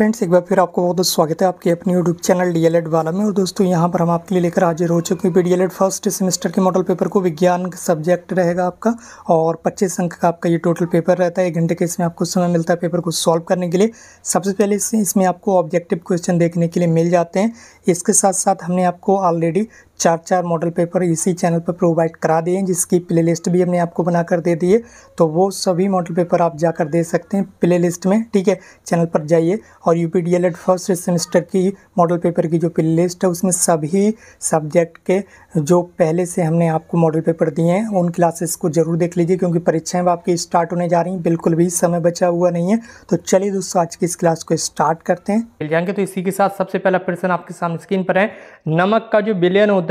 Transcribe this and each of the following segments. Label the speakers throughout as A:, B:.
A: Friends, एक बार फिर आपको बहुत बहुत स्वागत है आपके अपने यूट्यूब चैनल डीएलएड वाला में। और दोस्तों, यहाँ पर हम आपके लिए लेकर हाजिर हो चुके हैं डीएलएड फर्स्ट सेमेस्टर के मॉडल पेपर को। विज्ञान सब्जेक्ट रहेगा आपका और 25 अंक का आपका ये टोटल पेपर रहता है। 1 घंटे के इसमें आपको समय मिलता है पेपर को सॉल्व करने के लिए। सबसे पहले इसमें आपको ऑब्जेक्टिव क्वेश्चन देखने के लिए मिल जाते हैं। इसके साथ साथ हमने आपको ऑलरेडी 4 मॉडल पेपर इसी चैनल पर प्रोवाइड करा दिए हैं, जिसकी प्लेलिस्ट भी हमने आपको बनाकर दे दी है। तो वो सभी मॉडल पेपर आप जाकर दे सकते हैं प्लेलिस्ट में। ठीक है, चैनल पर जाइए और यूपी डीएलएड फर्स्ट सेमेस्टर की मॉडल पेपर की जो प्लेलिस्ट है उसमें सभी सब्जेक्ट के जो पहले से हमने आपको मॉडल पेपर दिए हैं उन क्लासेस को जरूर देख लीजिए, क्योंकि परीक्षाएं आपकी स्टार्ट होने जा रही हैं। बिल्कुल भी समय बचा हुआ नहीं है। तो चलिए दोस्तों, आज की इस क्लास को स्टार्ट करते हैं।
B: मिल जाएंगे। तो इसी के साथ सबसे पहला प्रश्न आपके सामने स्क्रीन पर है। नमक का जो विलयन होता है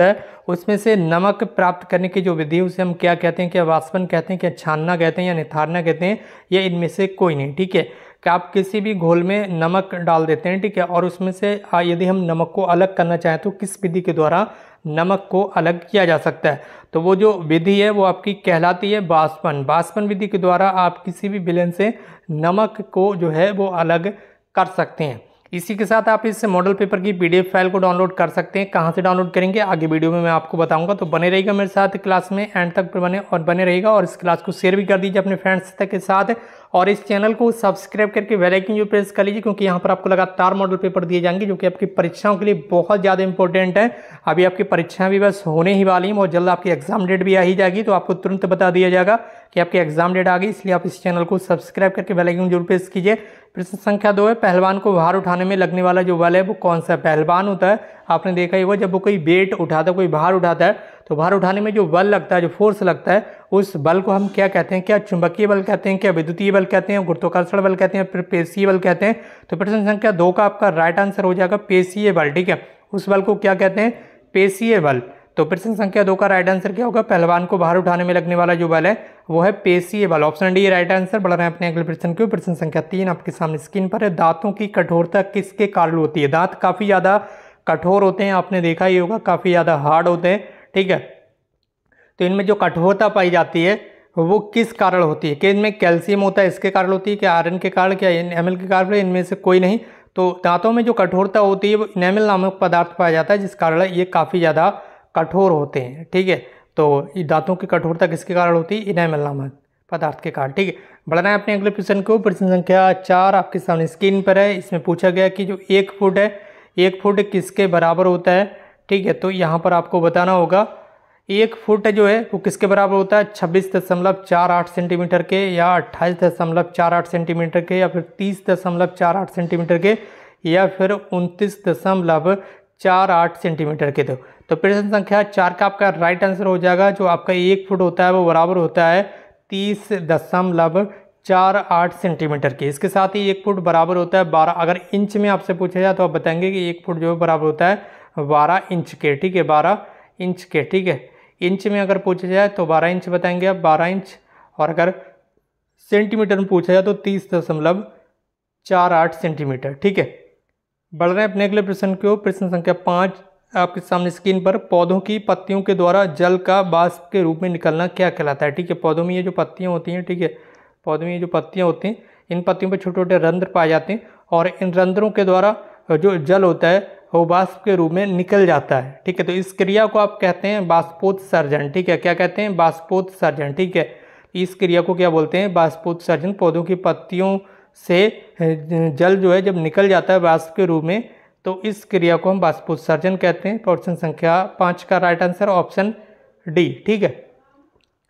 B: उसमें से नमक प्राप्त करने की जो विधि है उसे हम क्या कहते हैं? क्या वाष्पन कहते हैं, क्या छानना कहते हैं, या निथारना कहते हैं, या इनमें से कोई नहीं। ठीक है, कि आप किसी भी घोल में नमक डाल देते हैं, ठीक है, और उसमें से यदि हम नमक को अलग करना चाहें तो किस विधि के द्वारा नमक को अलग किया जा सकता है? तो वो जो विधि है वो आपकी कहलाती है वाष्पन। वाष्पन विधि के द्वारा आप किसी भी विलयन से नमक को जो है वो अलग कर सकते हैं। इसी के साथ आप इस मॉडल पेपर की पीडीएफ फाइल को डाउनलोड कर सकते हैं। कहाँ से डाउनलोड करेंगे आगे वीडियो में मैं आपको बताऊंगा। तो बने रहिएगा मेरे साथ क्लास में, एंड तक बने रहिएगा। और इस क्लास को शेयर भी कर दीजिए अपने फ्रेंड्स तक के साथ, और इस चैनल को सब्सक्राइब करके बेल आइकन जो प्रेस कर लीजिए, क्योंकि यहाँ पर आपको लगातार मॉडल पेपर दिए जाएंगे जो कि आपकी परीक्षाओं के लिए बहुत ज़्यादा इंपॉर्टेंट है। अभी आपकी परीक्षाएं भी बस होने ही वाली हैं, बहुत जल्द आपकी एग्जाम डेट भी आ ही जाएगी। तो आपको तुरंत बता दिया जाएगा कि आपकी एग्जाम डेट आ गई, इसलिए आप इस चैनल को सब्सक्राइब करके बेल आइकन जरूर प्रेस कीजिए। प्रश्न संख्या 2 है, पहलवान को भार उठाने में लगने वाला जो बल है वो कौन सा पहलवान होता है? आपने देखा ही होगा, जब वो कोई वेट उठाता है, कोई भार उठाता है, तो भार उठाने में जो बल लगता है, जो फोर्स लगता है, उस बल को हम क्या कहते हैं? क्या चुंबकीय बल कहते हैं, क्या विद्युतीय बल कहते हैं, गुरुत्वाकर्षण बल कहते हैं, फिर पेशीय बल कहते हैं? तो प्रश्न संख्या 2 का आपका राइट आंसर हो जाएगा पेशीय बल। ठीक है, उस बल को क्या कहते हैं? पेशीय बल। तो प्रश्न संख्या 2 का राइट आंसर क्या होगा? पहलवान को भार उठाने में लगने वाला जो बल है वो है पेशीय बल। Option D right answer. बढ़ रहे हैं अपने अगले प्रश्न को। प्रश्न संख्या 3 आपके सामने स्क्रीन पर है। दांतों की कठोरता किसके कारण होती है? दांत काफी ज्यादा कठोर होते हैं, आपने देखा ही होगा, काफी ज्यादा हार्ड होते हैं। ठीक है, तो इनमें जो कठोरता पाई जाती है वो किस कारण होती है? कि इनमें कैल्शियम होता है इसके कारण होती है, क्या आयरन के कारण, क्या एनामल के कारण? इनमें से कोई नहीं। तो दांतों में जो कठोरता होती है वो एनामल नामक पदार्थ पाया जाता है, जिस कारण ये काफी ज्यादा कठोर होते हैं। ठीक है, तो दांतों की कठोरता किसके कारण होती है? एनामल नामक पदार्थ के कारण। ठीक है, बढ़ना है अपने अगले प्रश्न को। प्रश्न संख्या 4 आपके सामने स्क्रीन पर है। इसमें पूछा गया कि जो 1 फुट है, 1 फुट किसके बराबर होता है? ठीक है, तो यहाँ पर आपको बताना होगा 1 फुट जो है वो किसके बराबर होता है? 26.48 सेंटीमीटर के, या 28.48 सेंटीमीटर के, या फिर 30.48 सेंटीमीटर के, या फिर 29.48 सेंटीमीटर के। तो प्रश्न संख्या 4 का आपका राइट आंसर हो जाएगा, जो आपका 1 फुट होता है वो बराबर होता है 30.48 सेंटीमीटर के। इसके साथ ही 1 फुट बराबर होता है 12। अगर इंच में आपसे पूछा जाए तो आप बताएंगे कि 1 फुट जो है बराबर होता है 12 इंच के। ठीक है, 12 इंच के। ठीक है, इंच में अगर पूछा जाए तो 12 इंच बताएंगे आप, 12 इंच। और अगर सेंटीमीटर में पूछा जाए तो 30.48 सेंटीमीटर। ठीक है, बढ़ रहे हैं अपने अगले प्रश्न को। प्रश्न संख्या 5 आपके सामने स्क्रीन पर। पौधों की पत्तियों के द्वारा जल का वाष्प के रूप में निकलना क्या कहलाता है? ठीक है, पौधों में ये जो पत्तियां होती हैं, ठीक है, पौधों में ये जो पत्तियां होती हैं, इन पत्तियों पर छोटे छोटे रंध्र पाए जाते हैं, और इन रंध्रों के द्वारा जो जल होता है वो वाष्प के रूप में निकल जाता है। ठीक है, तो इस क्रिया को आप कहते हैं वाष्पोत्सर्जन। ठीक है, क्या कहते हैं? वाष्पोत्सर्जन। ठीक है, इस क्रिया को क्या बोलते हैं? वाष्पोत्सर्जन। पौधों की पत्तियों से जल जो है जब निकल जाता है वाष्प के रूप में, तो इस क्रिया को हम वाष्पोत्सर्जन कहते हैं। प्रश्न संख्या 5 का राइट आंसर ऑप्शन डी। ठीक है,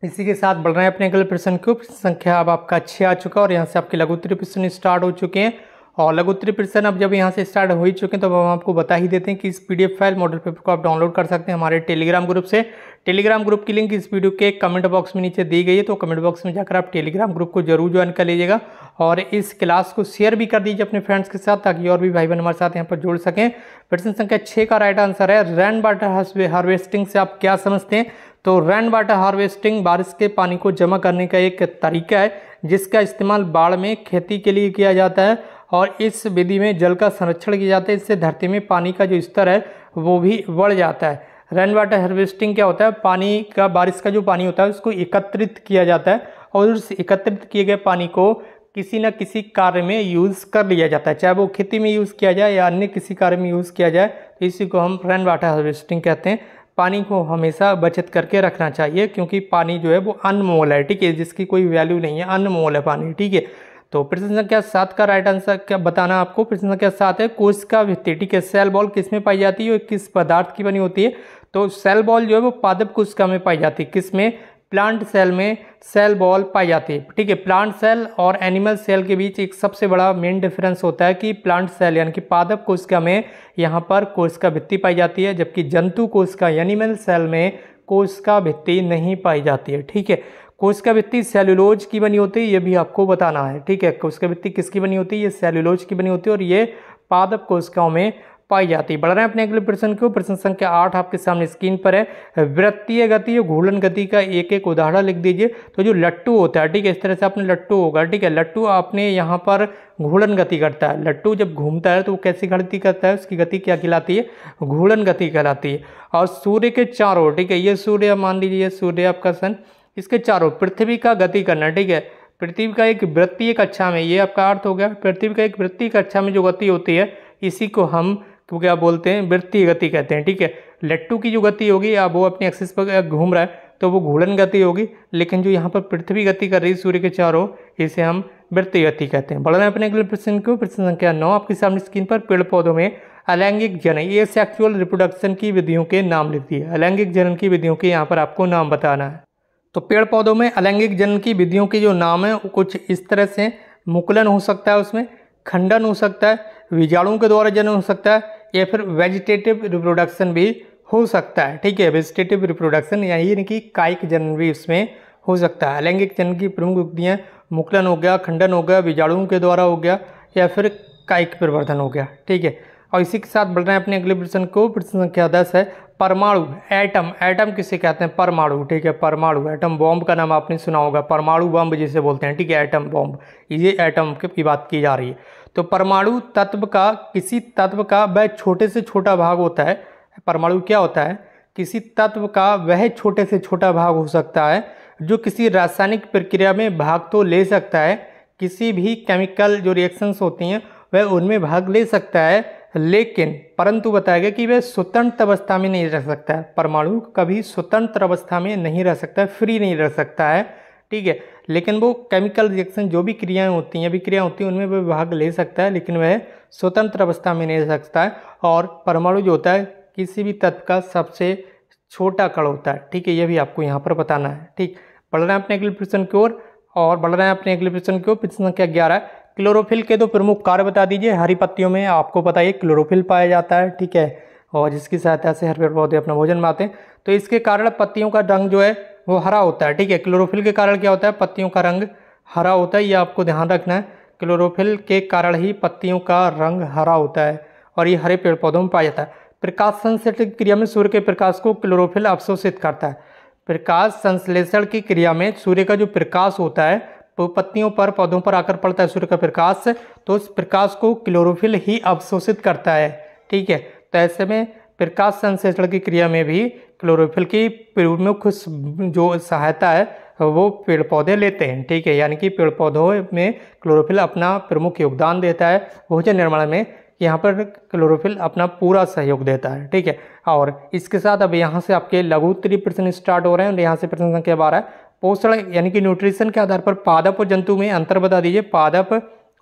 B: इसी के साथ बढ़ रहे हैं अपने अगले प्रश्न को। प्रश्न संख्या अब आपका 6 आ चुका है, और यहाँ से आपके लघु उत्तरीय प्रश्न स्टार्ट हो चुके हैं। और लघु उत्तरीय प्रश्न अब जब यहाँ से स्टार्ट हो ही चुके हैं तो हम आपको बता ही देते हैं कि इस पीडीएफ फाइल मॉडल पेपर को आप डाउनलोड कर सकते हैं हमारे टेलीग्राम ग्रुप से। टेलीग्राम ग्रुप की लिंक इस वीडियो के कमेंट बॉक्स में नीचे दी गई है, तो कमेंट बॉक्स में जाकर आप टेलीग्राम ग्रुप को जरूर ज्वाइन कर लीजिएगा, और इस क्लास को शेयर भी कर दीजिए अपने फ्रेंड्स के साथ, ताकि और भी भाई बहन हमारे साथ यहाँ पर जुड़ सकें। प्रश्न संख्या 6 का राइट आंसर है रेन वाटर हार्वेस्टिंग से आप क्या समझते हैं? तो रेन वाटर हार्वेस्टिंग बारिश के पानी को जमा करने का एक तरीका है, जिसका इस्तेमाल बाढ़ में खेती के लिए किया जाता है, और इस विधि में जल का संरक्षण किया जाता है। इससे धरती में पानी का जो स्तर है वो भी बढ़ जाता है। रेन वाटर हार्वेस्टिंग क्या होता है? पानी का, बारिश का जो पानी होता है उसको एकत्रित किया जाता है, और उस एकत्रित किए गए पानी को किसी न किसी कार्य में यूज़ कर लिया जाता है, चाहे वो खेती में यूज़ किया जाए या अन्य किसी कार्य में यूज़ किया जाए, तो इसी को हम रेन वाटर हार्वेस्टिंग कहते हैं। पानी को हमेशा बचत करके रखना चाहिए, क्योंकि पानी जो है वो अनमोल है, ठीक है, जिसकी कोई वैल्यू नहीं है, अनमोल है पानी, ठीक है। तो प्रश्न संख्या 7 का राइट आंसर क्या बताना आपको। प्रश्न संख्या 7 है कोशिका भित्ति, ठीक है, सेल बॉल किस में पाई जाती है और किस पदार्थ की बनी होती है। तो सेल बॉल जो है वो पादप कोशिका में पाई जाती है, किस में, प्लांट सेल में सेल बॉल पाई जाती है, ठीक है। प्लांट सेल और एनिमल सेल के बीच एक सबसे बड़ा मेन डिफरेंस होता है कि प्लांट सेल यानी कि पादप कोशिका में यहाँ पर कोशिका भित्ति पाई जाती है, जबकि जंतु कोशिका एनिमल सेल में कोशिका भित्ति नहीं पाई जाती है, ठीक है। कोशिका भित्ति सेल्यूलोज की बनी होती है, ये भी आपको बताना है, ठीक है। कोशिका भित्ति किसकी बनी होती है, ये सेल्यूलोज की बनी होती है और ये पादप कोशिकाओं में पाई जाती है। बढ़ रहे हैं अपने अगले प्रश्न को। प्रश्न संख्या 8 आपके सामने स्क्रीन पर है। वृत्तीय गति या घूर्णन गति का एक एक उदाहरण लिख दीजिए। तो जो लट्टू होता है, ठीक है, इस तरह से आपने लट्टू होगा, ठीक है, लट्टू आपने यहाँ पर घूर्णन गति करता है। लट्टू जब घूमता है तो वो कैसी गति करता है, उसकी गति क्या कहलाती है, घूर्णन गति कहलाती है। और सूर्य के चारों, ठीक है, ये सूर्य मान लीजिए, सूर्य आपका सन, इसके चारों पृथ्वी का गति करना, ठीक है। पृथ्वी का एक वृत्तीय कक्षा में, ये आपका अर्थ हो गया, पृथ्वी का एक वृत्तीय कक्षा में जो गति होती है इसी को हम क्या बोलते हैं, वृत्तीय गति कहते हैं, ठीक है। लट्टू की जो गति होगी, अब वो अपने एक्सिस पर घूम रहा है तो वो घूर्णन गति होगी, लेकिन जो यहाँ पर पृथ्वी गति कर रही है सूर्य के चारों, इसे हम वृत्तीय गति कहते हैं। बढ़ रहे हैं अपने अगले प्रश्न को। प्रश्न संख्या 9 आपके सामने स्क्रीन पर। पेड़ पौधों में अलैंगिक जनन, ये सेक्सुअल रिप्रोडक्शन की विधियों के नाम लिख दिए। अलैंगिक जनन की विधियों के यहाँ पर आपको नाम बताना है। तो पेड़ पौधों में अलैंगिक जनन की विधियों के जो नाम है वो कुछ इस तरह से, मुकुलन हो सकता है, उसमें खंडन हो सकता है, बीजाणुओं के द्वारा जनन हो सकता है, या फिर वेजिटेटिव रिप्रोडक्शन भी हो सकता है, ठीक है। वेजिटेटिव रिप्रोडक्शन यानी कि कायिक जनन भी इसमें हो सकता है। अलैंगिक जनन की प्रमुख विधियाँ मुकुलन हो गया, खंडन हो गया, बीजाणुओं के द्वारा हो गया, या फिर कायिक परिवर्तन हो गया, ठीक है। और इसी के साथ बढ़ रहे हैं अपने अगले प्रश्न को। प्रश्न संख्या 10 है परमाणु, एटम। एटम किसे कहते हैं, परमाणु, ठीक है, परमाणु। एटम बॉम्ब का नाम आपने सुना होगा, परमाणु बम जिसे बोलते हैं, ठीक है, एटम बॉम्ब, ये एटम की बात की जा रही है। तो परमाणु तत्व का, किसी तत्व का वह छोटे से छोटा भाग होता है। परमाणु क्या होता है, किसी तत्व का वह छोटे से छोटा भाग हो सकता है जो किसी रासायनिक प्रक्रिया में भाग तो ले सकता है, किसी भी केमिकल जो रिएक्शंस होती हैं वह उनमें भाग ले सकता है, लेकिन परंतु बताया गया कि वह स्वतंत्र अवस्था में नहीं रह सकता है। परमाणु कभी स्वतंत्र अवस्था में नहीं रह सकता है, फ्री नहीं रह सकता है, ठीक है। लेकिन वो केमिकल रिएक्शन जो भी क्रियाएं होती हैं, अभिक्रियाएं होती हैं, उनमें वह भाग ले सकता है, लेकिन वह स्वतंत्र अवस्था में नहीं रह सकता है। और परमाणु जो होता है किसी भी तत्व का सबसे छोटा कण होता है, ठीक है, ये भी आपको यहाँ पर बताना है, ठीक। बढ़ रहे हैं अपने अगले प्रश्न की ओर, और बढ़ रहे हैं अपने अगले प्रश्न की ओर। प्रश्न संख्या 11, क्लोरोफिल के दो प्रमुख कार्य बता दीजिए। हरी पत्तियों में आपको पता है क्लोरोफिल पाया जाता है, ठीक है, और जिसकी सहायता से हर पेड़ पौधे अपना भोजन बनाते हैं। तो इसके कारण पत्तियों का रंग जो है वो हरा होता है, ठीक है। क्लोरोफिल के कारण क्या होता है, पत्तियों का रंग हरा होता है, ये आपको ध्यान रखना है। क्लोरोफिल के कारण ही पत्तियों का रंग हरा होता है और ये हरे पेड़ पौधों में पाया जाता है। प्रकाश संश्लेषण की क्रिया में सूर्य के प्रकाश को क्लोरोफिल अवशोषित करता है। प्रकाश संश्लेषण की क्रिया में सूर्य का जो प्रकाश होता है वो पत्तियों पर, पौधों पर आकर पड़ता है सूर्य का प्रकाश, तो उस प्रकाश को क्लोरोफिल ही अवशोषित करता है, ठीक है। तो ऐसे में प्रकाश संश्लेषण की क्रिया में भी क्लोरोफिल की प्रमुख जो सहायता है वो पेड़ पौधे लेते हैं, ठीक है। यानी कि पेड़ पौधों में क्लोरोफिल अपना प्रमुख योगदान देता है भोजन निर्माण में, यहाँ पर क्लोरोफिल अपना पूरा सहयोग देता है, ठीक है। और इसके साथ अब यहाँ से आपके लघु उत्तरीय प्रश्न स्टार्ट हो रहे हैं। और यहाँ से प्रश्न संख्या 12, पोषण यानी कि न्यूट्रिशन के आधार पर पादप और जंतु में अंतर बता दीजिए। पादप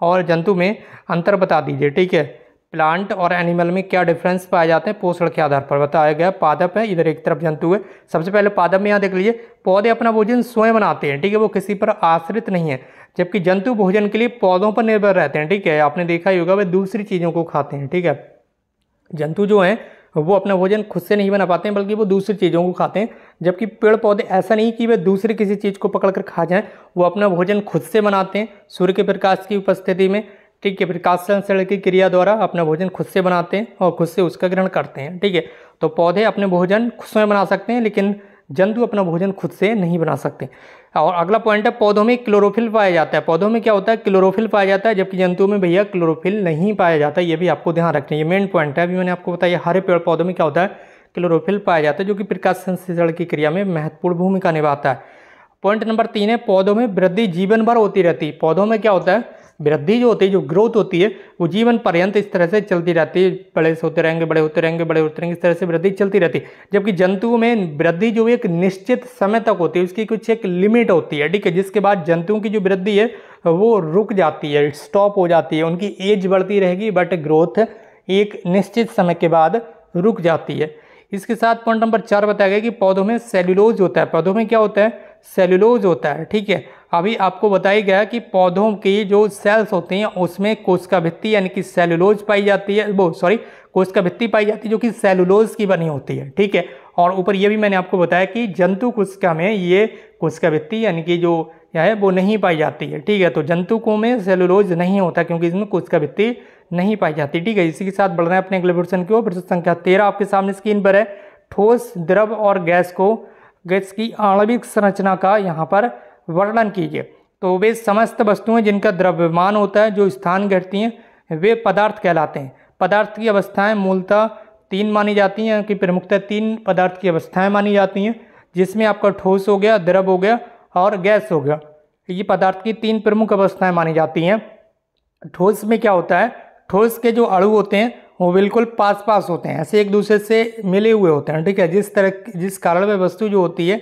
B: और जंतु में अंतर बता दीजिए, ठीक है। प्लांट और एनिमल में क्या डिफरेंस पाए जाते हैं, पोषण के आधार पर बताया गया। पादप है, इधर एक तरफ जंतु है। सबसे पहले पादप में यहाँ देख लीजिए, पौधे अपना भोजन स्वयं बनाते हैं, ठीक है, वो किसी पर आश्रित नहीं है, जबकि जंतु भोजन के लिए पौधों पर निर्भर रहते हैं, ठीक है। आपने देखा ही होगा वे दूसरी चीज़ों को खाते हैं, ठीक है। जंतु जो हैं वो अपना भोजन खुद से नहीं बना पाते हैं, बल्कि वो दूसरी चीज़ों को खाते हैं, जबकि पेड़ पौधे ऐसा नहीं कि वे दूसरी किसी चीज़ को पकड़ कर खा जाएं, वो अपना भोजन खुद से बनाते हैं सूर्य के प्रकाश की उपस्थिति में, ठीक है। प्रकाश संश्लेषण की क्रिया द्वारा अपना भोजन खुद से बनाते हैं और खुद से उसका ग्रहण करते हैं, ठीक है। तो पौधे अपने भोजन खुद स्वयं बना सकते हैं, लेकिन जंतु अपना भोजन खुद से नहीं बना सकते। और अगला पॉइंट है, पौधों में क्लोरोफिल पाया जाता है। पौधों में क्या होता है, क्लोरोफिल पाया जाता है, जबकि जंतुओं में भैया क्लोरोफिल नहीं पाया जाता। ये भी आपको ध्यान रखना है, ये मेन पॉइंट है। अभी मैंने आपको बताया हरे पेड़ पौधों में क्या होता है, क्लोरोफिल पाया जाता है, जो कि प्रकाश संश्लेषण की क्रिया में महत्वपूर्ण भूमिका निभाता है। पॉइंट नंबर 3 है पौधों में वृद्धि जीवन भर होती रहती है। पौधों में क्या होता है, वृद्धि जो होती है, जो ग्रोथ होती है, वो जीवन पर्यंत इस तरह से चलती रहती है, बड़े होते रहेंगे, बड़े होते रहेंगे, बड़े होते रहेंगे, इस तरह से वृद्धि चलती रहती है। जबकि जंतुओं में वृद्धि जो एक निश्चित समय तक होती है, उसकी कुछ एक लिमिट होती है, ठीक है, जिसके बाद जंतुओं की जो वृद्धि है वो रुक जाती है, स्टॉप हो जाती है। उनकी एज बढ़ती रहेगी बट ग्रोथ एक निश्चित समय के बाद रुक जाती है। इसके साथ पॉइंट नंबर 4 बताया गया कि पौधों में सेल्यूलोज होता है। पौधों में क्या होता है, सेल्यूलोज होता है, ठीक है। अभी आपको बताया गया कि पौधों की जो सेल्स होती हैं उसमें कोशिका भित्ति यानी कि सेल्यूलोज पाई जाती है, कोशिका भित्ति पाई जाती है जो कि सेल्यूलोज की बनी होती है, ठीक है। और ऊपर ये भी मैंने आपको बताया कि जंतु कोशिका में ये कोशिका भित्ति यानी कि जो है वो नहीं पाई जाती है, ठीक है। तो जंतुकों में सेल्यूलोज नहीं होता क्योंकि इसमें कोशिका भित्ति नहीं पाई जाती, ठीक है। इसी के साथ बढ़ रहे हैं अपने अगले प्रश्न की ओर। प्रश्न संख्या 13 आपके सामने स्क्रीन पर है। ठोस, द्रव और गैस की आणविक संरचना का यहाँ पर वर्णन कीजिए। तो वे समस्त वस्तुएं जिनका द्रव्यमान होता है, जो स्थान घेरती हैं, वे पदार्थ कहलाते हैं। पदार्थ की अवस्थाएं मूलतः 3 मानी जाती हैं, कि प्रमुखतः 3 पदार्थ की अवस्थाएं मानी जाती हैं, जिसमें आपका ठोस हो गया, द्रव हो गया और गैस हो गया। ये पदार्थ की 3 प्रमुख अवस्थाएं मानी जाती हैं। ठोस में क्या होता है, ठोस के जो अणु होते हैं वो बिल्कुल पास पास होते हैं, ऐसे एक दूसरे से मिले हुए होते हैं, ठीक है। जिस कारण वह वस्तु जो होती है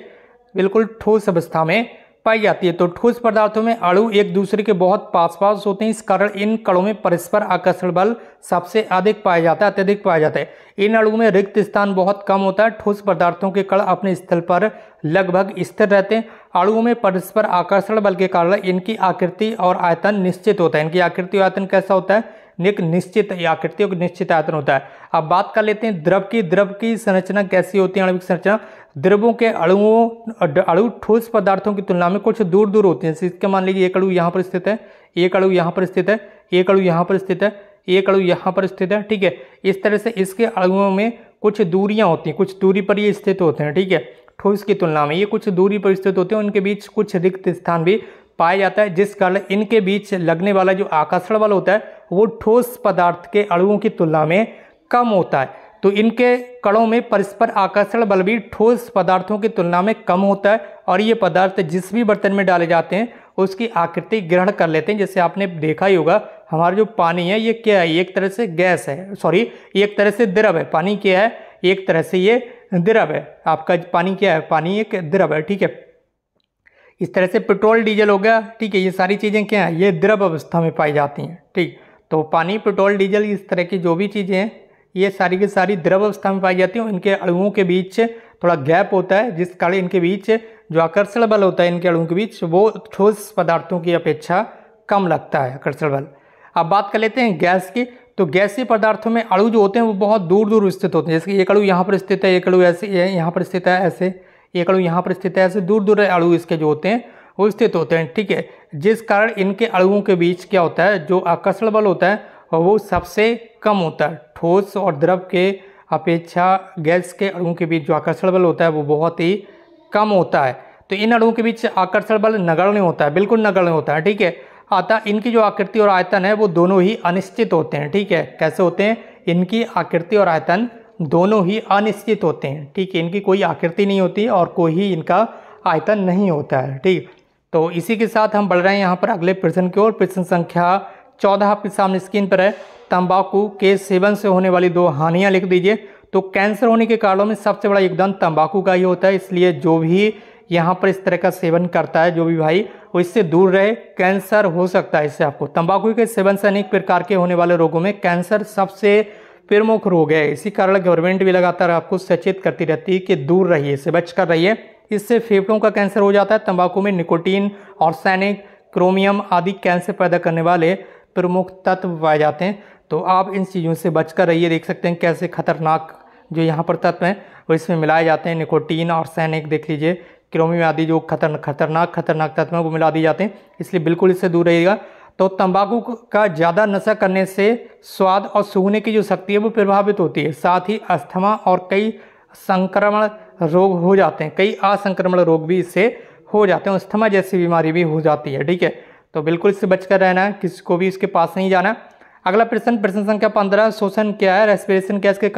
B: बिल्कुल ठोस अवस्था में पाई जाती है। तो ठोस पदार्थों में अणु एक दूसरे के बहुत पास पास होते हैं, इस कारण इन कणों में परस्पर आकर्षण बल सबसे अधिक पाया जाता है, अत्यधिक पाया जाता है। इन अणुओं में रिक्त स्थान बहुत कम होता है। ठोस पदार्थों के कण अपने स्थल पर लगभग स्थिर रहते हैं। अणुओं में परस्पर आकर्षण बल के कारण इनकी आकृति और आयतन निश्चित होता है। इनकी आकृति और आयतन कैसा होता है, एक निश्चित आकृति और निश्चित आयतन होता है। अब बात कर लेते हैं द्रव की। द्रव की संरचना कैसी होती है, आणविक संरचना। द्रवों के अणु ठोस पदार्थों की तुलना में कुछ दूर दूर होते हैं। इसके मान लीजिए एक अणु यहाँ पर स्थित है, एक अणु यहाँ पर स्थित है, एक अणु यहाँ पर स्थित है, एक अणु यहाँ पर स्थित है, ठीक है। इस तरह से इसके अणुओं में कुछ दूरियां होती हैं, कुछ दूरी पर ये स्थित होते हैं, ठीक है। ठोस की तुलना में ये कुछ दूरी पर स्थित होते हैं, उनके बीच कुछ रिक्त स्थान भी पाया जाता है, जिस कारण इनके बीच लगने वाला जो आकर्षण बल होता है वो ठोस पदार्थ के अणुओं की तुलना में कम होता है। तो इनके कणों में परस्पर आकर्षण बल भी ठोस पदार्थों की तुलना में कम होता है, और ये पदार्थ जिस भी बर्तन में डाले जाते हैं उसकी आकृति ग्रहण कर लेते हैं। जैसे आपने देखा ही होगा, हमारा जो पानी है ये क्या है, एक तरह से गैस है, एक तरह से द्रव है। पानी क्या है, एक तरह से ये द्रव है। आपका पानी क्या है, पानी एक द्रव है, ठीक है। इस तरह से पेट्रोल डीजल हो गया, ठीक है। ये सारी चीज़ें क्या हैं, ये द्रव अवस्था में पाई जाती हैं, ठीक। तो पानी, पेट्रोल, डीजल, इस तरह की जो भी चीज़ें हैं ये सारी की सारी द्रव अवस्था में पाई जाती हैं। इनके अणुओं के बीच थोड़ा गैप होता है, जिस कारण इनके बीच जो आकर्षण बल होता है इनके अणुओं के बीच वो ठोस पदार्थों की अपेक्षा कम लगता है, आकर्षण बल। अब बात कर लेते हैं गैस की। तो गैसीय पदार्थों में अणु जो होते हैं वो बहुत दूर दूर स्थित होते हैं। जैसे एक अणु यहाँ पर स्थित है, एक अणु ऐसे यहाँ पर स्थित है, ऐसे एक अणु यहाँ पर स्थित है, ऐसे दूर दूर अणु इसके जो होते हैं वो स्थित होते हैं, ठीक है। जिस कारण इनके अणुओं के बीच क्या होता है, जो आकर्षण बल होता है वो सबसे कम होता है। ठोस और द्रव के अपेक्षा गैस के अणुओं के बीच जो आकर्षण बल होता है वो बहुत ही कम होता है। तो इन अणुओं के बीच आकर्षण बल नगण्य होता है, बिल्कुल नगण्य होता है, ठीक है। अतः इनकी जो आकृति और आयतन है वो दोनों ही अनिश्चित होते हैं, ठीक है। कैसे होते हैं, इनकी आकृति और आयतन दोनों ही अनिश्चित होते हैं, ठीक है। इनकी कोई आकृति नहीं होती और कोई ही इनका आयतन नहीं होता है, ठीक। तो इसी के साथ हम बढ़ रहे हैं यहाँ पर अगले प्रश्न की ओर। प्रश्न संख्या 14 आपके सामने स्क्रीन पर है। तंबाकू के सेवन से होने वाली 2 हानियां लिख दीजिए। तो कैंसर होने के कारणों में सबसे बड़ा योगदान तंबाकू का ही होता है, इसलिए जो भी यहाँ पर इस तरह का सेवन करता है, जो भी भाई, वो इससे दूर रहे। कैंसर हो सकता है इससे आपको। तंबाकू के सेवन से अनेक प्रकार के होने वाले रोगों में कैंसर सबसे प्रमुख रोग है। इसी कारण गवर्नमेंट भी लगातार आपको सचेत करती रहती है कि दूर रहिए, इससे बच कर रहिए। इससे फेफड़ों का कैंसर हो जाता है। तंबाकू में निकोटीन, आर्सेनिक, क्रोमियम आदि कैंसर पैदा करने वाले प्रमुख तत्व पाए जाते हैं। तो आप इन चीज़ों से बचकर रहिए। देख सकते हैं कैसे खतरनाक जो यहाँ पर तत्व हैं वो इसमें मिलाए जाते हैं। निकोटीन, आर्सेनिक, देख लीजिए, क्रोमियम आदि जो खतरनाक तत्व हैं वो मिला दिए जाते हैं, इसलिए बिल्कुल इससे दूर रहिएगा। तो तंबाकू का ज़्यादा नशा करने से स्वाद और सूंघने की जो शक्ति है वो प्रभावित होती है। साथ ही अस्थमा और कई संक्रमण रोग हो जाते हैं, कई असंक्रमण रोग भी इससे हो जाते हैं। अस्थमा जैसी बीमारी भी हो जाती है, ठीक है। तो बिल्कुल इससे बचकर रहना है, किसी को भी इसके पास नहीं जाना। अगला प्रश्न, प्रश्न संख्या 15, श्वसन क्या है, रेस्पिरेशन क्या है, इसके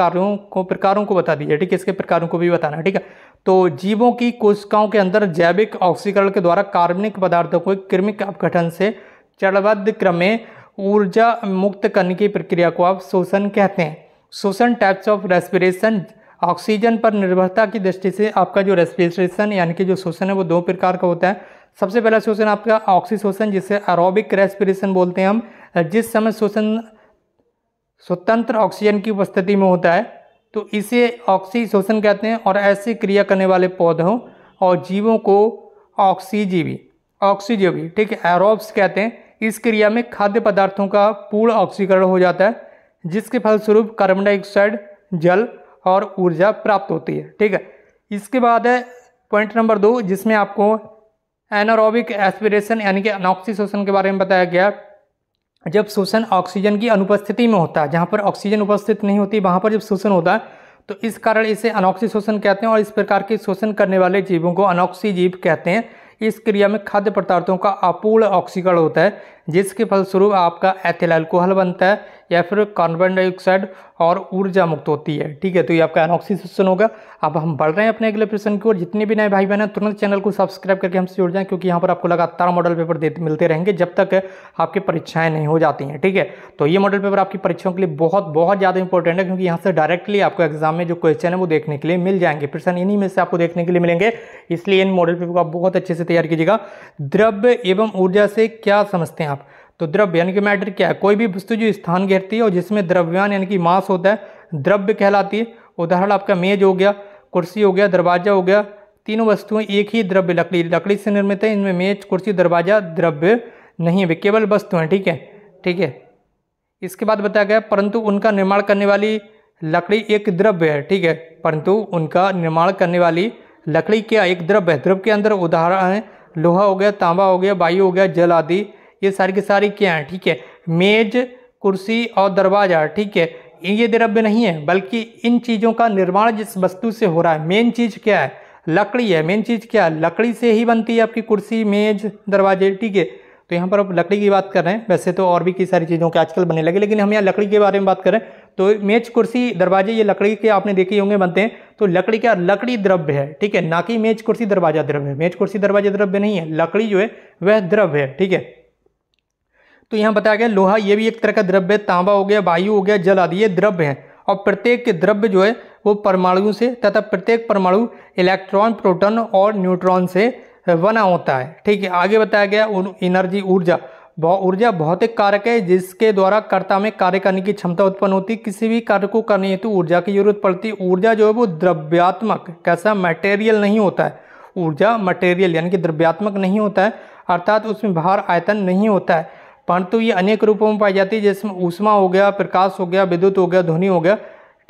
B: प्रकारों को बता दीजिए। ठीक है, इसके प्रकारों को भी बताना है। ठीक है, तो जीवों की कोशिकाओं के अंदर जैविक ऑक्सीकरण के द्वारा कार्बनिक पदार्थों को कृमिक अपघटन से चरणबद्ध क्रम में ऊर्जा मुक्त करने की प्रक्रिया को आप श्वसन कहते हैं। श्वसन टाइप्स ऑफ रेस्पिरेशन, ऑक्सीजन पर निर्भरता की दृष्टि से आपका जो रेस्पिरेशन यानी कि जो श्वसन है वो 2 प्रकार का होता है। सबसे पहला श्वसन आपका ऑक्सी श्वसन, जिसे एरोबिक रेस्पिरेशन बोलते हैं हम, जिस समय श्वसन स्वतंत्र ऑक्सीजन की उपस्थिति में होता है तो इसे ऑक्सी श्वसन कहते हैं। और ऐसी क्रिया करने वाले पौधों और जीवों को ऑक्सीजीवी ठीक है एरोब्स कहते हैं। इस क्रिया में खाद्य पदार्थों का पूर्ण ऑक्सीकरण हो जाता है, जिसके फलस्वरूप कार्बन डाइऑक्साइड, जल और ऊर्जा प्राप्त होती है। ठीक है, इसके बाद है पॉइंट नंबर 2, जिसमें आपको एनारोबिक एस्पिरेशन यानी कि अनॉक्सी श्वसन के बारे में बताया गया। जब श्वसन ऑक्सीजन की अनुपस्थिति में होता है, जहाँ पर ऑक्सीजन उपस्थित नहीं होती वहाँ पर जब श्वसन होता है तो इस कारण इसे अनॉक्सी श्वसन कहते हैं। और इस प्रकार के श्वसन करने वाले जीवों को अनॉक्सी जीव कहते हैं। इस क्रिया में खाद्य पदार्थों का अपूर्ण ऑक्सीकरण होता है, जिसके फलस्वरूप आपका एथिल अल्कोहल बनता है या फिर कार्बन डाइऑक्साइड और ऊर्जा मुक्त होती है। ठीक है, तो ये आपका अनॉक्सी श्वसन होगा। अब हम बढ़ रहे हैं अपने अगले प्रश्न की ओर। जितने भी नए भाई बहन हैं तुरंत चैनल को सब्सक्राइब करके हमसे जुड़ जाएं, क्योंकि यहाँ पर आपको लगातार मॉडल पेपर मिलते रहेंगे जब तक आपकी परीक्षाएं नहीं हो जाती हैं। ठीक है, तो ये मॉडल पेपर आपकी परीक्षाओं के लिए बहुत ज़्यादा इंपॉर्टेंट है, क्योंकि यहाँ से डायरेक्टली आपको एग्जाम में जो क्वेश्चन है वो देखने के लिए मिल जाएंगे। प्रश्न इन्हीं में से आपको देखने के लिए मिलेंगे, इसलिए इन मॉडल पेपर को आप बहुत अच्छे से तैयार कीजिएगा। द्रव्य एवं ऊर्जा से क्या समझते हैं आप? तो द्रव्य यानी कि मैटर क्या है? कोई भी वस्तु जो स्थान घेरती है और जिसमें द्रव्यमान यानी कि मास होता है, द्रव्य कहलाती है। उदाहरण आपका मेज हो गया, कुर्सी हो गया, दरवाजा हो गया। तीनों वस्तुएं एक ही द्रव्य लकड़ी से निर्मित है। इनमें मेज, कुर्सी, दरवाजा द्रव्य नहीं है, वे केवल वस्तु हैं। ठीक है। इसके बाद बताया गया परंतु उनका निर्माण करने वाली लकड़ी एक द्रव्य है। ठीक है, परंतु उनका निर्माण करने वाली लकड़ी क्या एक द्रव्य है। द्रव्य के अंदर उदाहरण है लोहा हो गया, तांबा हो गया, वायु हो गया, जल आदि, ये सारी की सारी क्या है? ठीक है, मेज, कुर्सी और दरवाजा, ठीक है, ये द्रव्य नहीं है, बल्कि इन चीज़ों का निर्माण जिस वस्तु से हो रहा है, मेन चीज़ क्या है? लकड़ी है। मेन चीज़ क्या है? लकड़ी से ही बनती है आपकी कुर्सी, मेज, दरवाजे। ठीक है, तो यहाँ पर आप लकड़ी की बात कर रहे हैं। वैसे तो और भी कई सारी चीज़ों के आजकल बनने लगे, लेकिन हम यहाँ लकड़ी के बारे में बात करें तो मेज, कुर्सी, दरवाजे ये लकड़ी के आपने देखे होंगे बनते हैं। तो लकड़ी क्या? लकड़ी द्रव्य है। ठीक है, ना कि मेज, कुर्सी, दरवाजा द्रव्य है। मेज, कुर्सी, दरवाजा द्रव्य नहीं है, लकड़ी जो है वह द्रव्य है। ठीक है, तो यहाँ बताया गया लोहा ये भी एक तरह का द्रव्य है, तांबा हो गया, वायु हो गया, जल आदि ये द्रव्य है। और प्रत्येक द्रव्य जो है वो परमाणुओं से तथा प्रत्येक परमाणु इलेक्ट्रॉन, प्रोटॉन और न्यूट्रॉन से बना होता है। ठीक है, आगे बताया गया एनर्जी, ऊर्जा भौतिक कारक है जिसके द्वारा कर्ता में कार्य करने की क्षमता उत्पन्न होती है। किसी भी कार्य को करने हेतु ऊर्जा की जरूरत पड़ती है। ऊर्जा जो है वो द्रव्यात्मक, कैसा? मटेरियल नहीं होता है। ऊर्जा मटेरियल यानी कि द्रव्यात्मक नहीं होता है, अर्थात उसमें भार, आयतन नहीं होता है, परंतु ये अनेक रूपों में पाई जाती है, जिसमें ऊष्मा हो गया, प्रकाश हो गया, विद्युत हो गया, ध्वनि हो गया।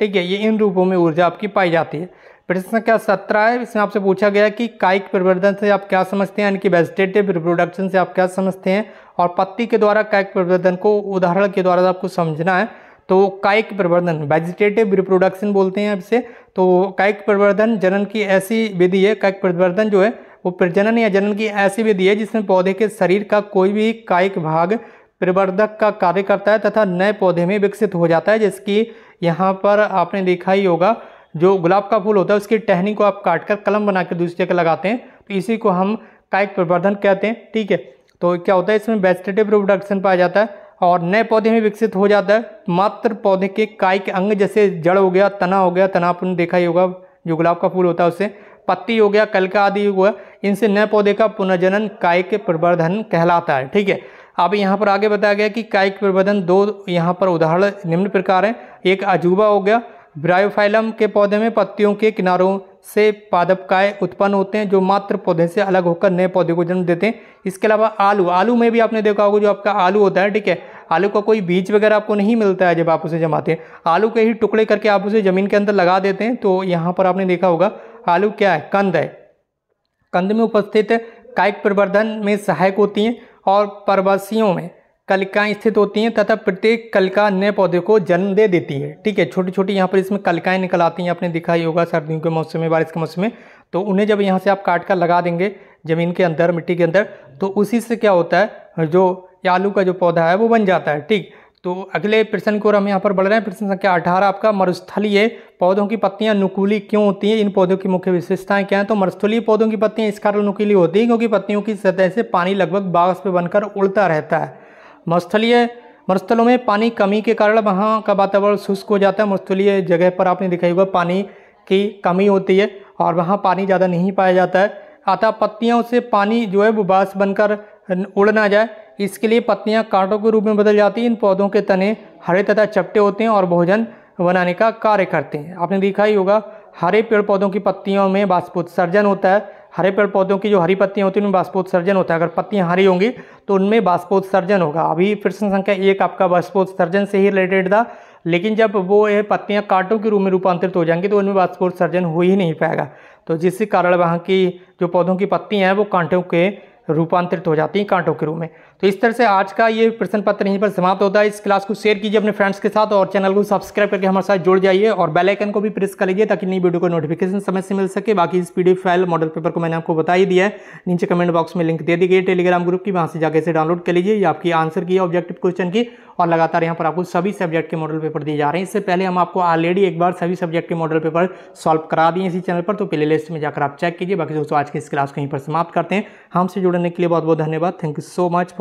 B: ठीक है, ये इन रूपों में ऊर्जा आपकी पाई जाती है। प्रश्न संख्या 17 है, इसमें आपसे पूछा गया कि कायिक प्रवर्धन से आप क्या समझते हैं, यानी कि वेजिटेटिव रिप्रोडक्शन से आप क्या समझते हैं। और पत्ती के द्वारा कायिक प्रवर्धन को उदाहरण के द्वारा आपको समझना है। तो कायिक प्रवर्धन वेजिटेटिव रिप्रोडक्शन बोलते हैं इसे। तो कायिक प्रवर्धन जनन की ऐसी विधि है, कायिक प्रवर्धन जो है वो प्रजनन या जनन की ऐसी विधि है जिसमें पौधे के शरीर का कोई भी कायिक भाग प्रवर्धक का कार्य करता है तथा नए पौधे में विकसित हो जाता है। जिसकी यहाँ पर आपने देखा ही होगा, जो गुलाब का फूल होता है उसकी टहनी को आप काटकर कलम बना के दूसरी जगह लगाते हैं, तो इसी को हम कायिक प्रवर्धन कहते हैं। ठीक है, तो क्या होता है इसमें वेजिटेटिव रिप्रोडक्शन पाया जाता है और नए पौधे में विकसित हो जाता है। मात्र पौधे के कायिक अंग जैसे जड़ हो गया, तना हो गया, तना आपने देखा ही होगा जो गुलाब का फूल होता है उससे, पत्ती हो गया, कलिका आदि हुआ, इनसे नए पौधे का पुनर्जनन कायिक प्रवर्धन कहलाता है। ठीक है, अब यहाँ पर आगे बताया गया कि कायिक प्रवर्धन 2 यहाँ पर उदाहरण निम्न प्रकार हैं। एक अजूबा हो गया, ब्रायोफाइलम के पौधे में पत्तियों के किनारों से पादपकाय उत्पन्न होते हैं जो मात्र पौधे से अलग होकर नए पौधे को जन्म देते हैं। इसके अलावा आलू में भी आपने देखा होगा जो आपका आलू होता है। ठीक है, आलू का कोई बीज वगैरह आपको नहीं मिलता है जब आप उसे जमाते हैं, आलू के ही टुकड़े करके आप उसे जमीन के अंदर लगा देते हैं। तो यहाँ पर आपने देखा होगा आलू क्या है? कंद है। कंद में उपस्थित कायिक प्रवर्धन में सहायक होती हैं और परवशियों में कलिकाएं स्थित होती हैं तथा प्रत्येक कलिका नए पौधे को जन्म दे देती है। ठीक है, छोटी छोटी यहाँ पर इसमें कलिकाएं निकल आती हैं, आपने देखा ही होगा सर्दियों के मौसम में, बारिश के मौसम में। तो उन्हें जब यहाँ से आप काट कर लगा देंगे जमीन के अंदर, मिट्टी के अंदर, तो उसी से क्या होता है जो आलू का जो पौधा है वो बन जाता है। ठीक, तो अगले प्रश्न की ओर हम यहाँ पर बढ़ रहे हैं। प्रश्न संख्या 18 आपका, मरुस्थलीय पौधों की पत्तियां नुकीली क्यों होती हैं? इन पौधों की मुख्य विशेषताएं क्या हैं? तो मरुस्थलीय पौधों की पत्तियां इस कारण नुकीली होती हैं क्योंकि पत्तियों की सतह से पानी लगभग वाष्प बनकर उड़ता रहता है। मरुस्थलों में पानी कमी के कारण वहाँ का वातावरण शुष्क हो जाता है। मरुस्थलीय जगह पर आपने देखा होगा पानी की कमी होती है और वहाँ पानी ज़्यादा नहीं पाया जाता है, अतः पत्तियों से पानी जो है वो वाष्प बनकर उड़ ना जाए, इसके लिए पत्तियां कांटों के रूप में बदल जाती हैं। इन पौधों के तने हरे तथा चपटे होते हैं और भोजन बनाने का कार्य करते हैं। आपने देखा ही होगा हरे पेड़ पौधों की पत्तियों में वाष्पोत्सर्जन होता है। हरे पेड़ पौधों की जो हरी पत्तियां होती हैं उनमें वाष्पोत्सर्जन होता है। अगर पत्तियां हरी होंगी तो उनमें वाष्पोत्सर्जन होगा। अभी प्रश्न संख्या 1 आपका वाष्पोत्सर्जन से ही रिलेटेड था, लेकिन जब वो ये पत्तियां कांटों के रूप में रूपांतरित हो जाएंगी तो उनमें वाष्पोत्सर्जन हो ही नहीं पाएगा, तो जिसके कारण वहाँ की जो पौधों की पत्तियां हैं वो कांटों के रूपांतरित हो जाती हैं कांटों के रूप में। तो इस तरह से आज का ये प्रश्न पत्र यहीं पर समाप्त होता है। इस क्लास को शेयर कीजिए अपने फ्रेंड्स के साथ और चैनल को सब्सक्राइब करके हमारे साथ जुड़ जाइए और बेल आइकन को भी प्रेस कर लीजिए ताकि नई वीडियो को नोटिफिकेशन समय से मिल सके। बाकी इस पीडीएफ फाइल मॉडल पेपर को मैंने आपको बता ही दिया है, नीचे कमेंट बॉक्स में लिंक दे दी गई टेलीग्राम ग्रुप की, वहां से जाकर इसे डाउनलोड कर लीजिए। ये आपकी आंसर की ऑब्जेक्टिव क्वेश्चन की और लगातार यहाँ पर आपको सभी सब्जेक्ट के मॉडल पेपर दिए जा रहे हैं। इससे पहले हम आपको ऑलरेडी एक बार सभी सब्जेक्ट के मॉडल पेपर सॉल्व करा दिए इसी चैनल पर, तो प्ले लिस्ट में जाकर आप चेक कीजिए। बाकी दोस्तों आज की इस क्लास को यहीं पर समाप्त करते हैं। हमसे जुड़ने के लिए बहुत बहुत धन्यवाद। Thank you so much.